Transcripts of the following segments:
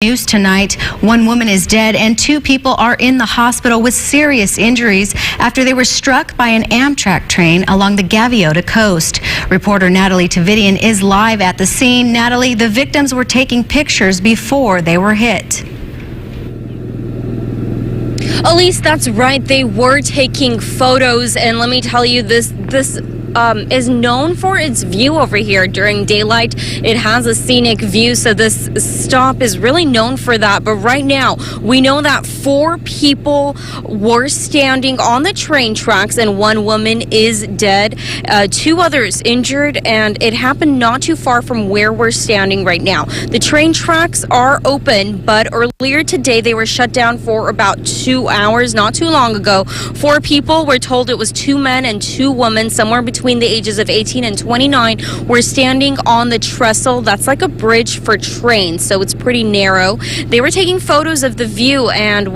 News tonight. One woman is dead and 2 people are in the hospital with serious injuries after they were struck by an Amtrak train along the Gaviota Coast. Reporter Natalie Tavidian is live at the scene. Natalie, the victims were taking pictures before they were hit. Elise, that's right. They were taking photos, and let me tell you, this is known for its view over here during daylight. It has a scenic view, so this stop is really known for that. But right now, we know that 4 people were standing on the train tracks, and 1 woman is dead, 2 others injured, and it happened not too far from where we're standing right now. The train tracks are open, but earlier today they were shut down for about 2 hours, not too long ago. 4 people, we're told it was 2 men and 2 women, somewhere between the ages of 18 and 29, were standing on the trestle. That's like a bridge for trains, so it's pretty narrow. They were taking photos of the view, and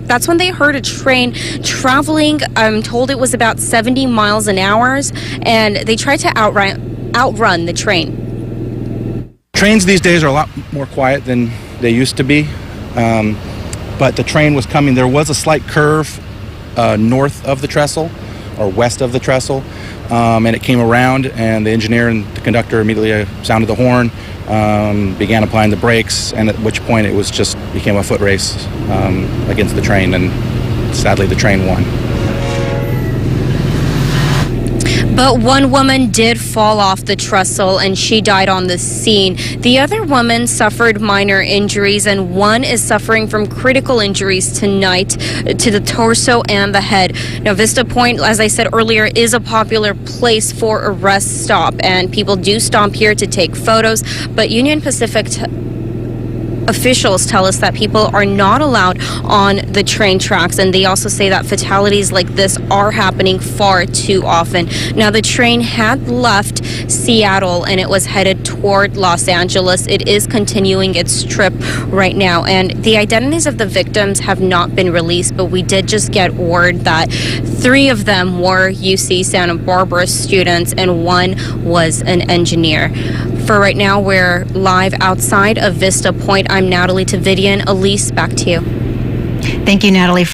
that's when they heard a train traveling. I'm told it was about 70 miles an hour, and they tried to outrun the train. Trains these days are a lot more quiet than they used to be, but the train was coming. There was a slight curve north of the trestle or west of the trestle, and it came around, and the engineer and the conductor immediately sounded the horn, began applying the brakes, and at which point it was just became a foot race against the train, and sadly the train won. But 1 woman did fall off the trestle, and she died on the scene. The other woman suffered minor injuries, and 1 is suffering from critical injuries tonight to the torso and the head. Now, Vista Point, as I said earlier, is a popular place for a rest stop, and people do stop here to take photos. But Union Pacific officials tell us that people are not allowed on the train tracks, and they also say that fatalities like this are happening far too often. Now, the train had left Seattle and it was headed toward Los Angeles. It is continuing its trip right now, and the identities of the victims have not been released, but we did just get word that 3 of them were UC Santa Barbara students and 1 was an engineer. For right now, we're live outside of Vista Point. I'm Natalie Tavidian. Elise, back to you. Thank you, Natalie.